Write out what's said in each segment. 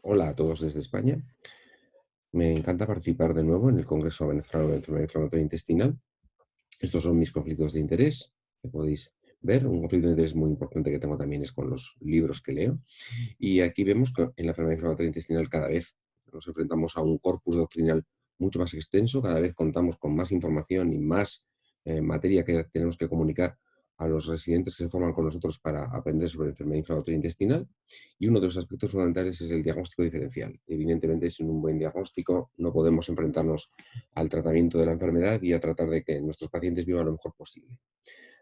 Hola a todos desde España. Me encanta participar de nuevo en el Congreso Venezolano de Enfermedad Inflamatoria Intestinal. Estos son mis conflictos de interés, que podéis ver. Un conflicto de interés muy importante que tengo también es con los libros que leo. Y aquí vemos que en la enfermedad inflamatoria intestinal cada vez nos enfrentamos a un corpus doctrinal mucho más extenso, cada vez contamos con más información y más materia que tenemos que comunicar a los residentes que se forman con nosotros para aprender sobre enfermedad inflamatoria intestinal. Y uno de los aspectos fundamentales es el diagnóstico diferencial. Evidentemente, sin un buen diagnóstico no podemos enfrentarnos al tratamiento de la enfermedad y a tratar de que nuestros pacientes vivan lo mejor posible.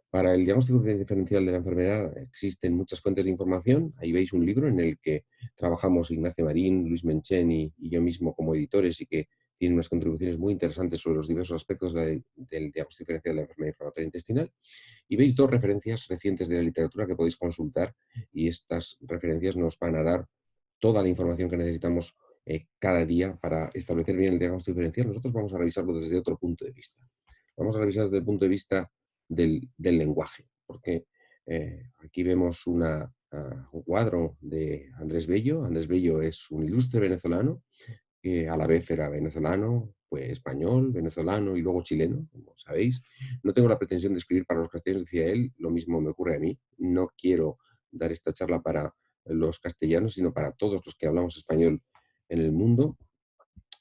Para el diagnóstico diferencial de la enfermedad existen muchas fuentes de información. Ahí veis un libro en el que trabajamos Ignacio Marín, Luis Menchen y yo mismo como editores y que tiene unas contribuciones muy interesantes sobre los diversos aspectos del diagnóstico diferencial de la enfermedad inflamatoria intestinal. Y veis dos referencias recientes de la literatura que podéis consultar y estas referencias nos van a dar toda la información que necesitamos cada día para establecer bien el diagnóstico diferencial. Nosotros vamos a revisarlo desde otro punto de vista. Vamos a revisar desde el punto de vista del lenguaje, porque aquí vemos un cuadro de Andrés Bello. Andrés Bello es un ilustre venezolano que a la vez era venezolano, fue español, venezolano y luego chileno, como sabéis. No tengo la pretensión de escribir para los castellanos, decía él, lo mismo me ocurre a mí. No quiero dar esta charla para los castellanos, sino para todos los que hablamos español en el mundo.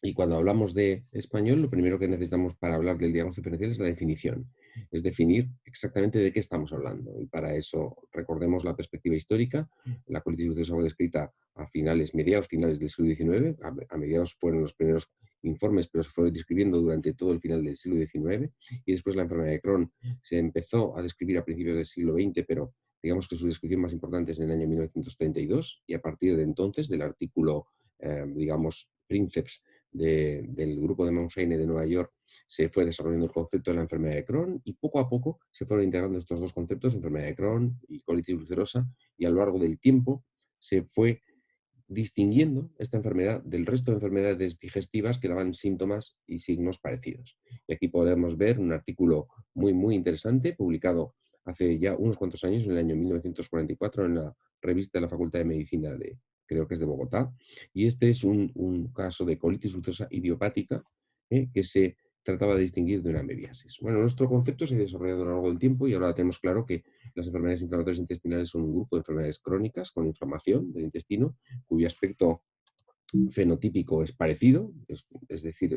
Y cuando hablamos de español, lo primero que necesitamos para hablar del diagnóstico diferencial es la definición. Es definir exactamente de qué estamos hablando. Y para eso recordemos la perspectiva histórica. La colitis ulcerosa fue descrita a mediados finales del siglo XIX. A mediados fueron los primeros informes, pero se fue describiendo durante todo el final del siglo XIX. Y después la enfermedad de Crohn se empezó a describir a principios del siglo XX, pero digamos que su descripción más importante es en el año 1932. Y a partir de entonces, del artículo, digamos, Princeps del grupo de Mount Sinai de Nueva York, se fue desarrollando el concepto de la enfermedad de Crohn y poco a poco se fueron integrando estos dos conceptos, enfermedad de Crohn y colitis ulcerosa, y a lo largo del tiempo se fue distinguiendo esta enfermedad del resto de enfermedades digestivas que daban síntomas y signos parecidos. Y aquí podemos ver un artículo muy interesante publicado hace ya unos cuantos años, en el año 1944, en la revista de la Facultad de Medicina creo que es de Bogotá, y este es un caso de colitis ulcerosa idiopática que se trataba de distinguir de una mebiasis. Bueno, nuestro concepto se ha desarrollado a lo largo del tiempo y ahora tenemos claro que las enfermedades inflamatorias intestinales son un grupo de enfermedades crónicas con inflamación del intestino, cuyo aspecto fenotípico es parecido, es decir,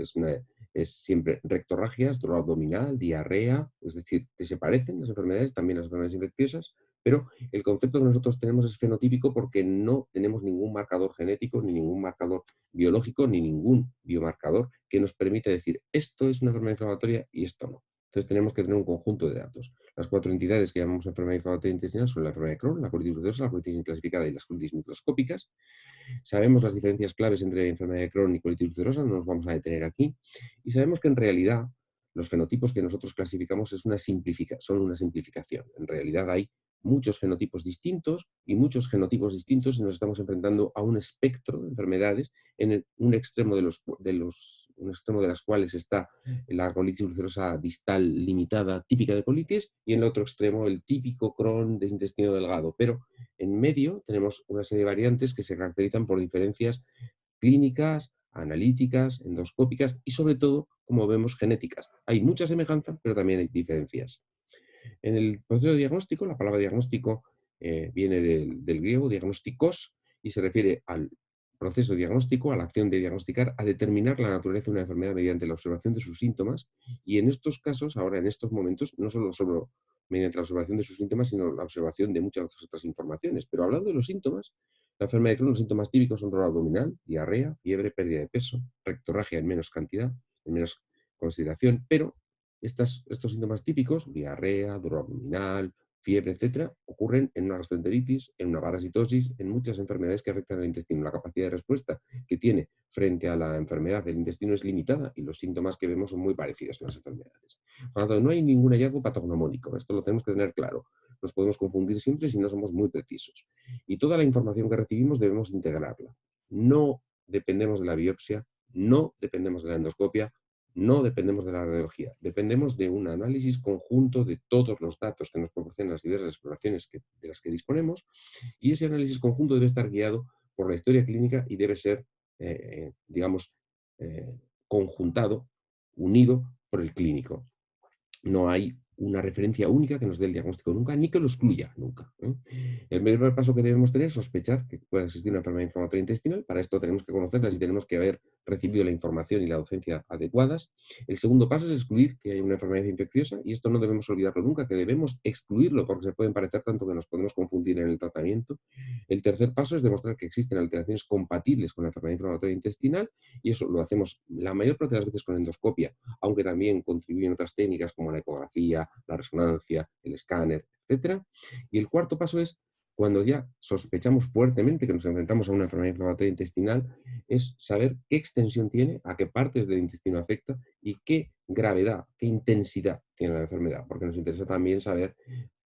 es siempre rectorragias, dolor abdominal, diarrea, es decir, que se parecen las enfermedades, también las enfermedades infecciosas, pero el concepto que nosotros tenemos es fenotípico porque no tenemos ningún marcador genético, ni ningún marcador biológico, ni ningún biomarcador que nos permita decir esto es una enfermedad inflamatoria y esto no. Entonces tenemos que tener un conjunto de datos. Las cuatro entidades que llamamos enfermedad inflamatoria intestinal son la enfermedad de Crohn, la colitis ulcerosa, la colitis inclasificada y las colitis microscópicas. Sabemos las diferencias claves entre enfermedad de Crohn y colitis ulcerosa, no nos vamos a detener aquí, y sabemos que en realidad los fenotipos que nosotros clasificamos son una simplificación. En realidad hay muchos fenotipos distintos y muchos genotipos distintos y nos estamos enfrentando a un espectro de enfermedades en un extremo un extremo de las cuales está la colitis ulcerosa distal limitada típica de colitis y en el otro extremo el típico Crohn de intestino delgado, pero en medio tenemos una serie de variantes que se caracterizan por diferencias clínicas, analíticas, endoscópicas y sobre todo, como vemos, genéticas. Hay mucha semejanza, pero también hay diferencias. En el proceso de diagnóstico, la palabra diagnóstico viene del griego diagnostikos y se refiere al proceso diagnóstico, a la acción de diagnosticar, a determinar la naturaleza de una enfermedad mediante la observación de sus síntomas y en estos casos, ahora en estos momentos, no solo mediante la observación de sus síntomas, sino la observación de muchas otras informaciones. Pero hablando de los síntomas, la enfermedad de Crohn, los síntomas típicos son dolor abdominal, diarrea, fiebre, pérdida de peso, rectorragia en menos cantidad, en menos consideración, pero estos síntomas típicos, diarrea, dolor abdominal, fiebre, etcétera, ocurren en una gastroenteritis, en una parasitosis, en muchas enfermedades que afectan al intestino. La capacidad de respuesta que tiene frente a la enfermedad del intestino es limitada y los síntomas que vemos son muy parecidos en las enfermedades. Por lo tanto, no hay ningún hallazgo patognomónico. Esto lo tenemos que tener claro. Nos podemos confundir siempre si no somos muy precisos. Y toda la información que recibimos debemos integrarla. No dependemos de la biopsia, no dependemos de la endoscopia, no dependemos de la radiología, dependemos de un análisis conjunto de todos los datos que nos proporcionan las diversas exploraciones de las que disponemos y ese análisis conjunto debe estar guiado por la historia clínica y debe ser, digamos, conjuntado, unido por el clínico. No hay una referencia única que nos dé el diagnóstico nunca, ni que lo excluya nunca, ¿eh? El primer paso que debemos tener es sospechar que puede existir una enfermedad inflamatoria intestinal. Para esto tenemos que conocerlas y tenemos que haber recibido la información y la docencia adecuadas. El segundo paso es excluir que hay una enfermedad infecciosa, y esto no debemos olvidarlo nunca, que debemos excluirlo porque se pueden parecer tanto que nos podemos confundir en el tratamiento. El tercer paso es demostrar que existen alteraciones compatibles con la enfermedad inflamatoria intestinal, y eso lo hacemos la mayor parte de las veces con endoscopia, aunque también contribuyen otras técnicas como la ecografía, la resonancia, el escáner, etcétera. Y el cuarto paso es, cuando ya sospechamos fuertemente que nos enfrentamos a una enfermedad inflamatoria intestinal, es saber qué extensión tiene, a qué partes del intestino afecta y qué gravedad, qué intensidad tiene la enfermedad, porque nos interesa también saber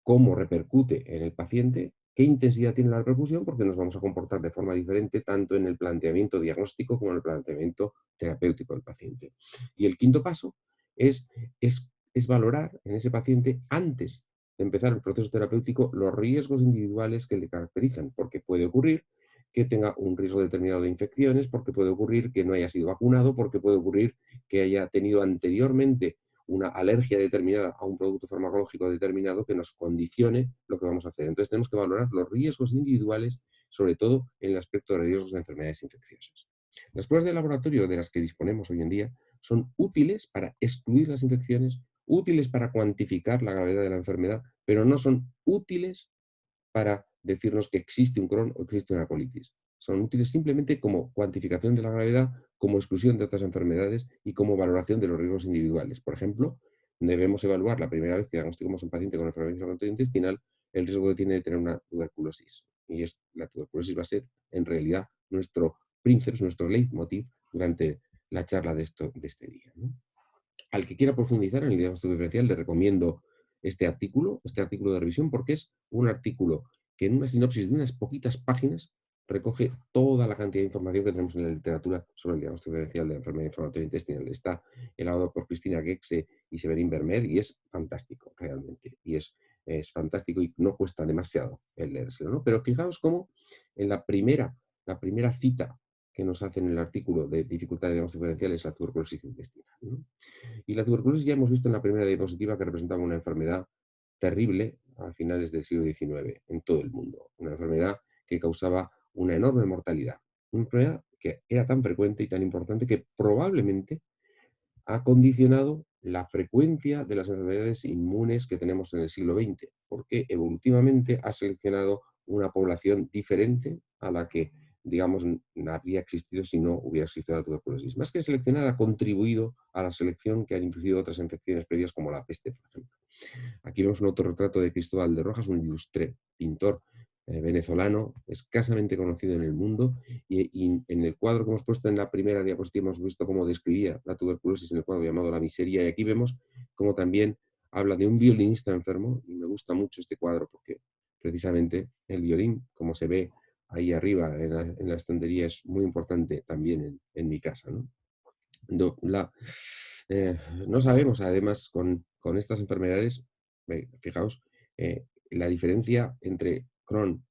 cómo repercute en el paciente, qué intensidad tiene la repercusión, porque nos vamos a comportar de forma diferente tanto en el planteamiento diagnóstico como en el planteamiento terapéutico del paciente. Y el quinto paso es, es valorar en ese paciente, antes de empezar el proceso terapéutico, los riesgos individuales que le caracterizan, porque puede ocurrir que tenga un riesgo determinado de infecciones, porque puede ocurrir que no haya sido vacunado, porque puede ocurrir que haya tenido anteriormente una alergia determinada a un producto farmacológico determinado que nos condicione lo que vamos a hacer. Entonces tenemos que valorar los riesgos individuales, sobre todo en el aspecto de riesgos de enfermedades infecciosas. Las pruebas de laboratorio de las que disponemos hoy en día son útiles para excluir las infecciones, útiles para cuantificar la gravedad de la enfermedad, pero no son útiles para decirnos que existe un Crohn o existe una colitis. Son útiles simplemente como cuantificación de la gravedad, como exclusión de otras enfermedades y como valoración de los riesgos individuales. Por ejemplo, debemos evaluar la primera vez que diagnosticamos a un paciente con enfermedad inflamatoria intestinal el riesgo que tiene de tener una tuberculosis. Y la tuberculosis va a ser, en realidad, nuestro príncipe, nuestro leitmotiv durante la charla de este día, ¿no? Al que quiera profundizar en el diagnóstico diferencial, le recomiendo este artículo de revisión, porque es un artículo que en una sinopsis de unas poquitas páginas recoge toda la cantidad de información que tenemos en la literatura sobre el diagnóstico diferencial de la enfermedad inflamatoria intestinal. Está elaborado por Cristina Gexe y Severin Vermeer y es fantástico, realmente. Y es fantástico y no cuesta demasiado el leérselo, ¿no? Pero fijaos cómo en la primera cita que nos hacen en el artículo de dificultad de diagnóstico diferencial es la tuberculosis intestinal, ¿no? Y la tuberculosis ya hemos visto en la primera diapositiva que representaba una enfermedad terrible a finales del siglo XIX en todo el mundo. Una enfermedad que causaba una enorme mortalidad. Una enfermedad que era tan frecuente y tan importante que probablemente ha condicionado la frecuencia de las enfermedades inmunes que tenemos en el siglo XX, porque evolutivamente ha seleccionado una población diferente a la que, digamos, habría existido si no hubiera existido la tuberculosis. Más que seleccionada, ha contribuido a la selección que han inducido otras infecciones previas como la peste, por ejemplo. Aquí vemos un autorretrato de Cristóbal de Rojas, un ilustre pintor venezolano, escasamente conocido en el mundo, y en el cuadro que hemos puesto en la primera diapositiva hemos visto cómo describía la tuberculosis en el cuadro llamado La miseria, y aquí vemos cómo también habla de un violinista enfermo, y me gusta mucho este cuadro porque precisamente el violín, como se ve ahí arriba en la estantería, es muy importante también en mi casa, ¿no? No, eh, no sabemos, además, con estas enfermedades, fijaos, la diferencia entre Crohn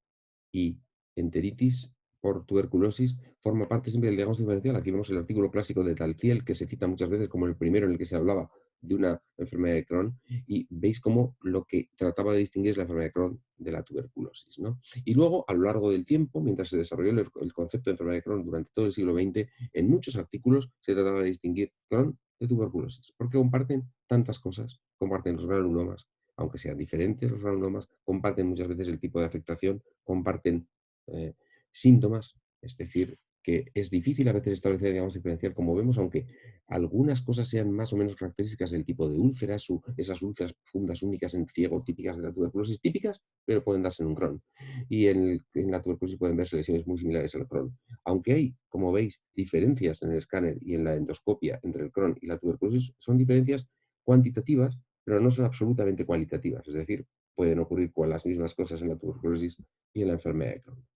y enteritis por tuberculosis forma parte siempre del diagnóstico diferencial. Aquí vemos el artículo clásico de Taltiel, que se cita muchas veces como el primero en el que se hablaba de una enfermedad de Crohn, y veis cómo lo que trataba de distinguir es la enfermedad de Crohn de la tuberculosis, ¿no? Y luego, a lo largo del tiempo, mientras se desarrolló el concepto de enfermedad de Crohn durante todo el siglo XX, en muchos artículos se trataba de distinguir Crohn de tuberculosis, porque comparten tantas cosas, comparten los granulomas, aunque sean diferentes los granulomas, comparten muchas veces el tipo de afectación, comparten eh, síntomas, es decir, que es difícil a veces establecer diagnóstico diferencial, como vemos, aunque algunas cosas sean más o menos características del tipo de úlceras, esas úlceras profundas únicas en ciego, típicas de la tuberculosis, típicas, pero pueden darse en un Crohn. Y en la tuberculosis pueden verse lesiones muy similares al Crohn. Aunque hay, como veis, diferencias en el escáner y en la endoscopia entre el Crohn y la tuberculosis, son diferencias cuantitativas, pero no son absolutamente cualitativas. Es decir, pueden ocurrir con las mismas cosas en la tuberculosis y en la enfermedad de Crohn.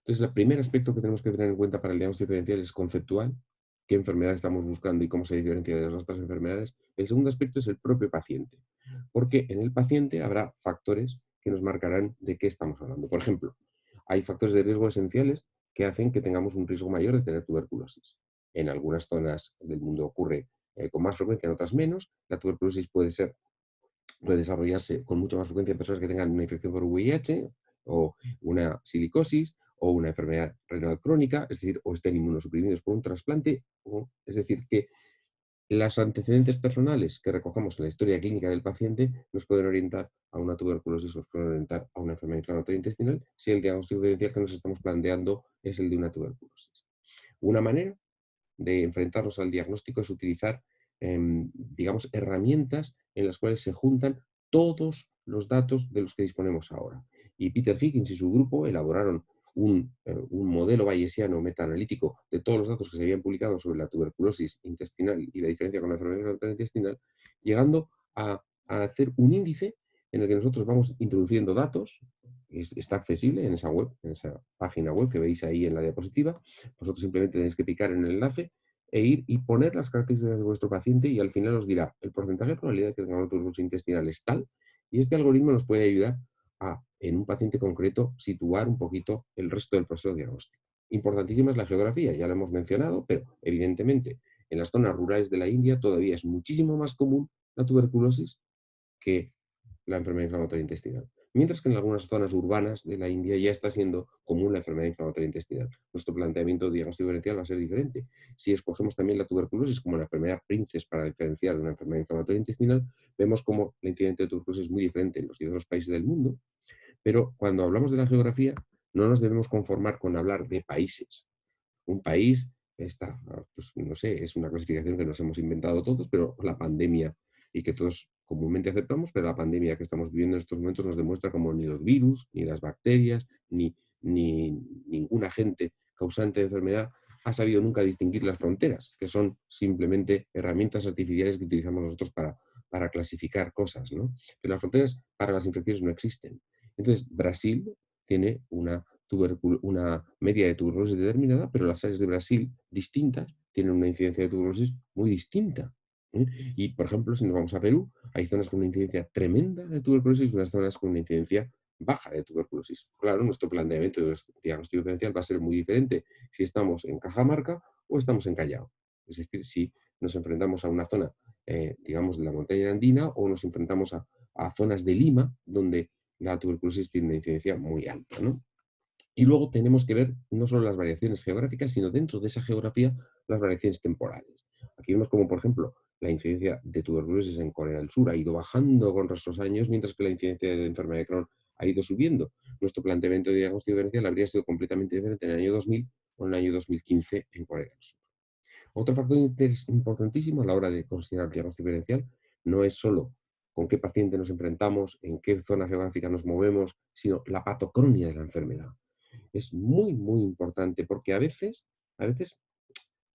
Entonces, el primer aspecto que tenemos que tener en cuenta para el diagnóstico diferencial es conceptual, qué enfermedad estamos buscando y cómo se diferencia de las otras enfermedades. El segundo aspecto es el propio paciente, porque en el paciente habrá factores que nos marcarán de qué estamos hablando. Por ejemplo, hay factores de riesgo esenciales que hacen que tengamos un riesgo mayor de tener tuberculosis. En algunas zonas del mundo ocurre con más frecuencia, en otras menos. La tuberculosis puede desarrollarse con mucha más frecuencia en personas que tengan una infección por VIH o una silicosis o una enfermedad renal crónica, es decir, o estén inmunosuprimidos por un trasplante, es decir, que los antecedentes personales que recogemos en la historia clínica del paciente nos pueden orientar a una tuberculosis, nos pueden orientar a una enfermedad inflamatoria intestinal si el diagnóstico diferencial que nos estamos planteando es el de una tuberculosis. Una manera de enfrentarnos al diagnóstico es utilizar, digamos, herramientas en las cuales se juntan todos los datos de los que disponemos ahora. Y Peter Higgins y su grupo elaboraron un modelo bayesiano metaanalítico de todos los datos que se habían publicado sobre la tuberculosis intestinal y la diferencia con la enfermedad intestinal, llegando a hacer un índice en el que nosotros vamos introduciendo datos. Está accesible en esa web, en esa página web que veis ahí en la diapositiva. Vosotros simplemente tenéis que picar en el enlace e ir y poner las características de vuestro paciente y al final os dirá el porcentaje de probabilidad de que tengamos tuberculosis intestinal es tal, y este algoritmo nos puede ayudar a, en un paciente concreto, situar un poquito el resto del proceso diagnóstico. Importantísima es la geografía, ya lo hemos mencionado, pero evidentemente en las zonas rurales de la India todavía es muchísimo más común la tuberculosis que la enfermedad inflamatoria intestinal. Mientras que en algunas zonas urbanas de la India ya está siendo común la enfermedad inflamatoria intestinal. Nuestro planteamiento de diagnóstico diferencial va a ser diferente. Si escogemos también la tuberculosis como la enfermedad princes para diferenciar de una enfermedad inflamatoria intestinal, vemos como la incidencia de tuberculosis es muy diferente en los diversos países del mundo, pero cuando hablamos de la geografía no nos debemos conformar con hablar de países. Un país está, pues no sé, es una clasificación que nos hemos inventado todos, pero la pandemia, y que todos comúnmente aceptamos, pero la pandemia que estamos viviendo en estos momentos nos demuestra como ni los virus, ni las bacterias, ni ningún agente causante de enfermedad ha sabido nunca distinguir las fronteras, que son simplemente herramientas artificiales que utilizamos nosotros para clasificar cosas, ¿no? Pero las fronteras para las infecciones no existen. Entonces, Brasil tiene una media de tuberculosis determinada, pero las áreas de Brasil distintas tienen una incidencia de tuberculosis muy distinta. ¿Eh? Y, por ejemplo, si nos vamos a Perú, hay zonas con una incidencia tremenda de tuberculosis y unas zonas con una incidencia baja de tuberculosis. Claro, nuestro planteamiento de diagnóstico diferencial va a ser muy diferente si estamos en Cajamarca o estamos en Callao. Es decir, si nos enfrentamos a una zona, digamos, de la montaña andina o nos enfrentamos a zonas de Lima, donde la tuberculosis tiene una incidencia muy alta, ¿no? Y luego tenemos que ver no solo las variaciones geográficas, sino dentro de esa geografía las variaciones temporales. Aquí vemos como, por ejemplo, la incidencia de tuberculosis en Corea del Sur ha ido bajando con los años, mientras que la incidencia de enfermedad de Crohn ha ido subiendo. Nuestro planteamiento de diagnóstico diferencial habría sido completamente diferente en el año 2000 o en el año 2015 en Corea del Sur. Otro factor importantísimo a la hora de considerar diagnóstico diferencial no es solo con qué paciente nos enfrentamos, en qué zona geográfica nos movemos, sino la patocronia de la enfermedad. Es muy, muy importante porque a veces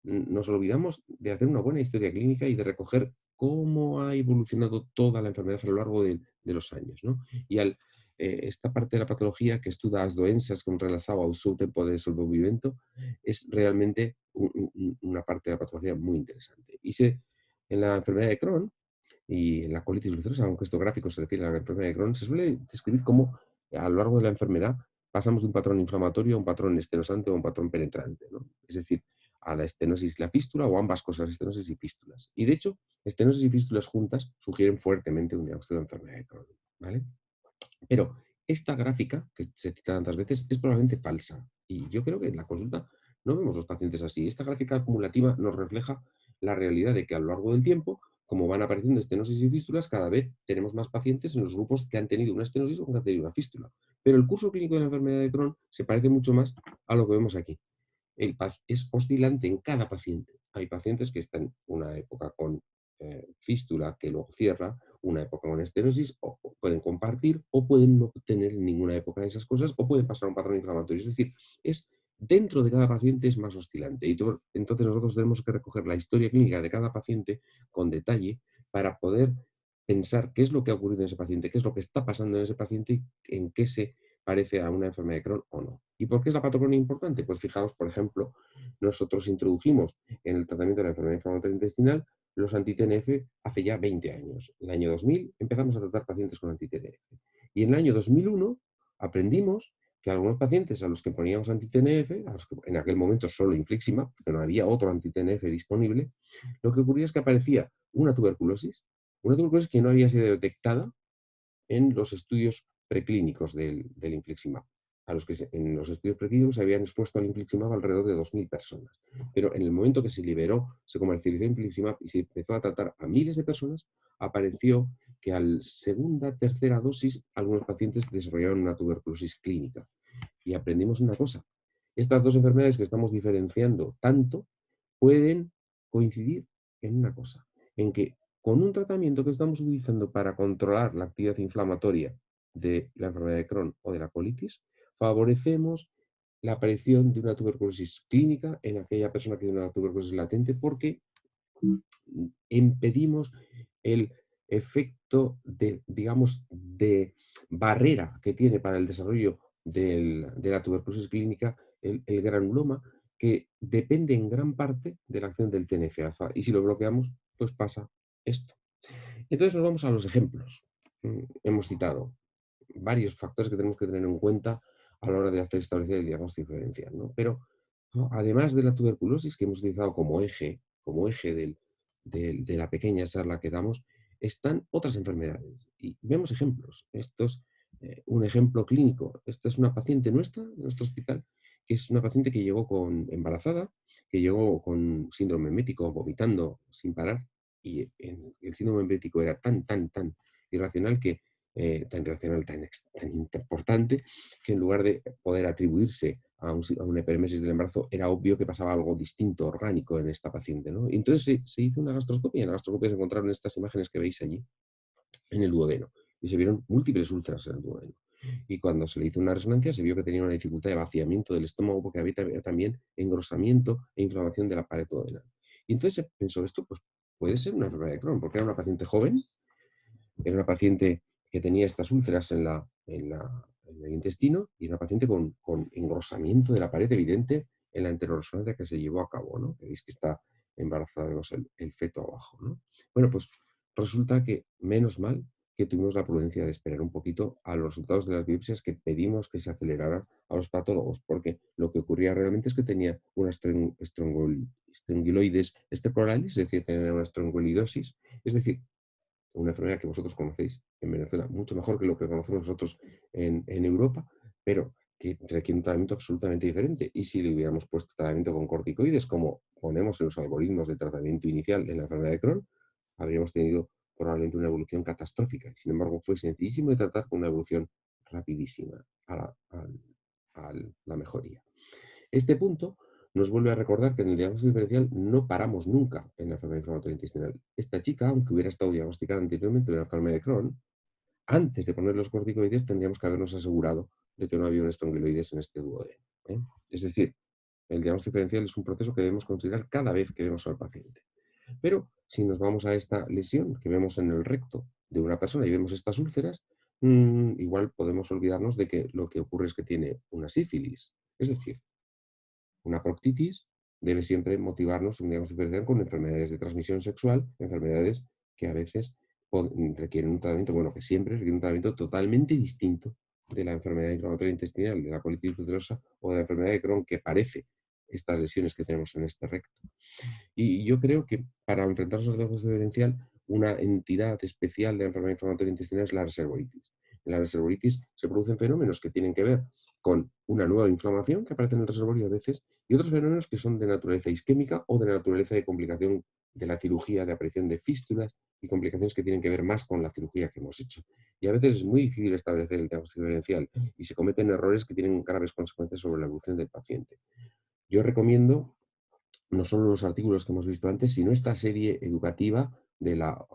nos olvidamos de hacer una buena historia clínica y de recoger cómo ha evolucionado toda la enfermedad a lo largo de los años, ¿no? Y esta parte de la patología que estudia las doenças con relación al seu tempo de desenvolvimiento es realmente una parte de la patología muy interesante. En la enfermedad de Crohn y en la colitis ulcerosa, aunque esto gráfico se refiere a la enfermedad de Crohn, se suele describir cómo a lo largo de la enfermedad pasamos de un patrón inflamatorio a un patrón estenosante o a un patrón penetrante, ¿no? Es decir, a la estenosis y la fístula o ambas cosas, estenosis y fístulas. Y de hecho, estenosis y fístulas juntas sugieren fuertemente un diagnóstico de enfermedad de Crohn, ¿vale? Pero esta gráfica, que se cita tantas veces, es probablemente falsa. Y yo creo que en la consulta no vemos los pacientes así. Esta gráfica acumulativa nos refleja la realidad de que a lo largo del tiempo, como van apareciendo estenosis y fístulas, cada vez tenemos más pacientes en los grupos que han tenido una estenosis o que han tenido una fístula. Pero el curso clínico de la enfermedad de Crohn se parece mucho más a lo que vemos aquí. Es oscilante en cada paciente. Hay pacientes que están en una época con fístula que luego cierra, una época con estenosis, o pueden compartir, o pueden no tener ninguna época de esas cosas, o pueden pasar a un patrón inflamatorio. Es decir, es dentro de cada paciente es más oscilante. Entonces nosotros tenemos que recoger la historia clínica de cada paciente con detalle para poder pensar qué es lo que ha ocurrido en ese paciente, qué es lo que está pasando en ese paciente y en qué se parece a una enfermedad de Crohn o no. ¿Y por qué es la patocronia importante? Pues fijaos, por ejemplo, nosotros introdujimos en el tratamiento de la enfermedad inflamatoria intestinal los anti-TNF hace ya 20 años. En el año 2000 empezamos a tratar pacientes con anti-TNF. Y en el año 2001 aprendimos que algunos pacientes a los que poníamos anti-TNF, a los que en aquel momento solo infliximab, porque no había otro anti-TNF disponible, lo que ocurría es que aparecía una tuberculosis que no había sido detectada en los estudios preclínicos del infliximab, a los que en los estudios preclínicos se habían expuesto al infliximab alrededor de 2.000 personas. Pero en el momento que se liberó, se comercializó infliximab y se empezó a tratar a miles de personas, apareció que al segunda, tercera dosis, algunos pacientes desarrollaron una tuberculosis clínica. Y aprendimos una cosa: estas dos enfermedades que estamos diferenciando tanto pueden coincidir en una cosa, en que con un tratamiento que estamos utilizando para controlar la actividad inflamatoria de la enfermedad de Crohn o de la colitis, favorecemos la aparición de una tuberculosis clínica en aquella persona que tiene una tuberculosis latente, porque impedimos el efecto de, digamos, de barrera que tiene para el desarrollo de la tuberculosis clínica el granuloma, que depende en gran parte de la acción del TNF-alfa. Y si lo bloqueamos, pues pasa esto. Entonces nos vamos a los ejemplos. Hemos citado varios factores que tenemos que tener en cuenta a la hora de establecer el diagnóstico diferencial, ¿no? Pero ¿no? Además de la tuberculosis que hemos utilizado como eje de la pequeña charla que damos, están otras enfermedades. Y vemos ejemplos. Esto es un ejemplo clínico. Esta es una paciente nuestra, en nuestro hospital, que es una paciente que llegó embarazada, que llegó con síndrome emético, vomitando sin parar, y el síndrome emético era tan irracional que tan irracional, tan importante, que en lugar de poder atribuirse a una hiperemesis del embarazo, era obvio que pasaba algo distinto, orgánico en esta paciente, ¿no? Y entonces se hizo una gastroscopia, y en la gastroscopia se encontraron estas imágenes que veis allí, en el duodeno, y se vieron múltiples úlceras en el duodeno. Y cuando se le hizo una resonancia, se vio que tenía una dificultad de vaciamiento del estómago, porque había también engrosamiento e inflamación de la pared duodenal. Y entonces se pensó, esto pues puede ser una enfermedad de Crohn, porque era una paciente joven, era una paciente que tenía estas úlceras en el intestino, y una paciente con engrosamiento de la pared evidente en la enteroresonancia que se llevó a cabo, ¿no? Veis que está embarazada, vemos el feto abajo, ¿no? Bueno, pues resulta que menos mal que tuvimos la prudencia de esperar un poquito a los resultados de las biopsias, que pedimos que se aceleraran a los patólogos, porque lo que ocurría realmente es que tenía una estrongiloides estercoralis, es decir, tenía una estrongolidosis, es decir, una enfermedad que vosotros conocéis en Venezuela mucho mejor que lo que conocemos nosotros en Europa, pero que requiere un tratamiento absolutamente diferente. Y si le hubiéramos puesto tratamiento con corticoides, como ponemos en los algoritmos de tratamiento inicial en la enfermedad de Crohn, habríamos tenido probablemente una evolución catastrófica. Sin embargo, fue sencillísimo de tratar con una evolución rapidísima a la mejoría. Este punto nos vuelve a recordar que en el diagnóstico diferencial no paramos nunca en la enfermedad inflamatoria intestinal. Esta chica, aunque hubiera estado diagnosticada anteriormente de la enfermedad de Crohn, antes de poner los corticoides tendríamos que habernos asegurado de que no había un estrongiloides en este duodeno, ¿eh? Es decir, el diagnóstico diferencial es un proceso que debemos considerar cada vez que vemos al paciente. Pero si nos vamos a esta lesión que vemos en el recto de una persona y vemos estas úlceras, igual podemos olvidarnos de que lo que ocurre es que tiene una sífilis. Es decir, una proctitis debe siempre motivarnos un diagnóstico diferencial con enfermedades de transmisión sexual, enfermedades que a veces requieren un tratamiento, bueno, que siempre requieren un tratamiento totalmente distinto de la enfermedad inflamatoria intestinal, de la colitis ulcerosa o de la enfermedad de Crohn, que parece estas lesiones que tenemos en este recto. Y yo creo que para enfrentarnos al diagnóstico diferencial, una entidad especial de la enfermedad inflamatoria intestinal es la reservoitis. En la reservoitis se producen fenómenos que tienen que ver con una nueva inflamación que aparece en el reservorio a veces, y otros fenómenos que son de naturaleza isquémica o de naturaleza de complicación de la cirugía, de aparición de fístulas y complicaciones que tienen que ver más con la cirugía que hemos hecho. Y a veces es muy difícil establecer el diagnóstico diferencial y se cometen errores que tienen graves consecuencias sobre la evolución del paciente. Yo recomiendo no solo los artículos que hemos visto antes, sino esta serie educativa de la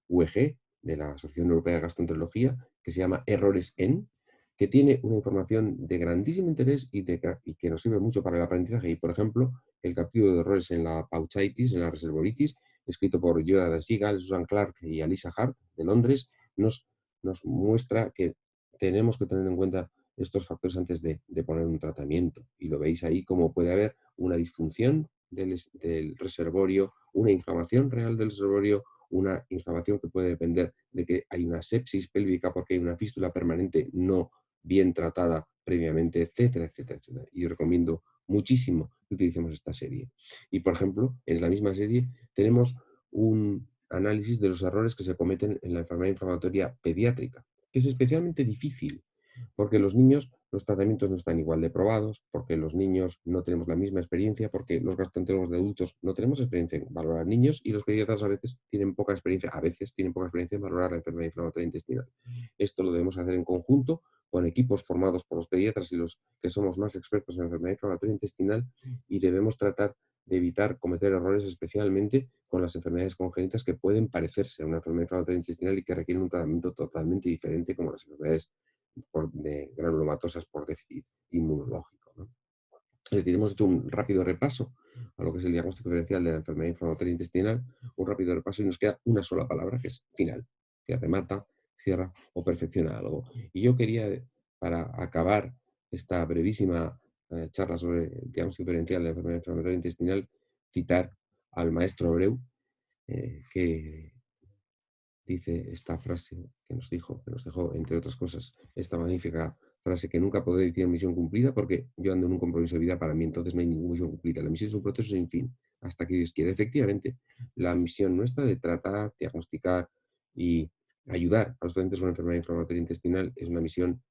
UEG, de la Asociación Europea de Gastroenterología, que se llama Errores en, que tiene una información de grandísimo interés y que nos sirve mucho para el aprendizaje. Y, por ejemplo, el capítulo de errores en la pauchitis, en la reservoritis, escrito por Yoda de Sigal, Susan Clark y Alisa Hart, de Londres, nos muestra que tenemos que tener en cuenta estos factores antes de poner un tratamiento. Y lo veis ahí como puede haber una disfunción del reservorio, una inflamación real del reservorio, una inflamación que puede depender de que hay una sepsis pélvica porque hay una fístula permanente no bien tratada previamente, etcétera, etcétera, etcétera. Y os recomiendo muchísimo que utilicemos esta serie. Y, por ejemplo, en la misma serie tenemos un análisis de los errores que se cometen en la enfermedad inflamatoria pediátrica, que es especialmente difícil, porque los niños, los tratamientos no están igual de probados, porque los niños no tenemos la misma experiencia, porque los gastroenterólogos de adultos no tenemos experiencia en valorar niños y los pediatras a veces tienen poca experiencia en valorar la enfermedad inflamatoria intestinal. Esto lo debemos hacer en conjunto con equipos formados por los pediatras y los que somos más expertos en enfermedad inflamatoria intestinal y debemos tratar de evitar cometer errores, especialmente con las enfermedades congénitas que pueden parecerse a una enfermedad inflamatoria intestinal y que requieren un tratamiento totalmente diferente, como las enfermedades de granulomatosas por déficit inmunológico, ¿no? Es decir, hemos hecho un rápido repaso a lo que es el diagnóstico diferencial de la enfermedad inflamatoria intestinal, un rápido repaso y nos queda una sola palabra, que es final, que remata, cierra o perfecciona algo. Y yo quería, para acabar esta brevísima charla sobre el diagnóstico diferencial de la enfermedad inflamatoria intestinal, citar al maestro Abreu, que dice esta frase que nos dejó, entre otras cosas, esta magnífica frase: que nunca podré decir misión cumplida porque yo ando en un compromiso de vida, para mí entonces no hay ninguna misión cumplida. La misión es un proceso sin fin, hasta que Dios quiere. Efectivamente, la misión nuestra de tratar, diagnosticar y ayudar a los pacientes con enfermedad inflamatoria intestinal es una misión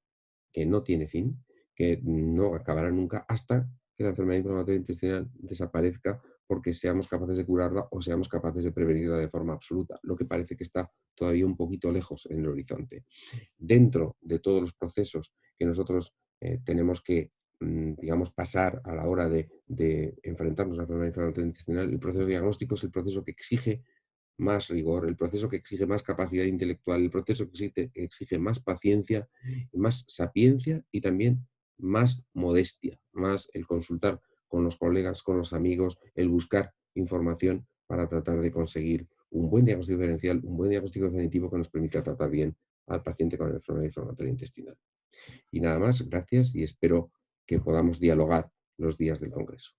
que no tiene fin, que no acabará nunca hasta que la enfermedad inflamatoria intestinal desaparezca porque seamos capaces de curarla o seamos capaces de prevenirla de forma absoluta, lo que parece que está todavía un poquito lejos en el horizonte. Dentro de todos los procesos que nosotros tenemos que, digamos, pasar a la hora de enfrentarnos a la enfermedad inflamatoria intestinal, el proceso diagnóstico es el proceso que exige más rigor, el proceso que exige más capacidad intelectual, el proceso que exige más paciencia, más sapiencia y también más modestia, más el consultar con los colegas, con los amigos, el buscar información para tratar de conseguir un buen diagnóstico diferencial, un buen diagnóstico definitivo que nos permita tratar bien al paciente con enfermedad inflamatoria intestinal. Y nada más, gracias y espero que podamos dialogar los días del Congreso.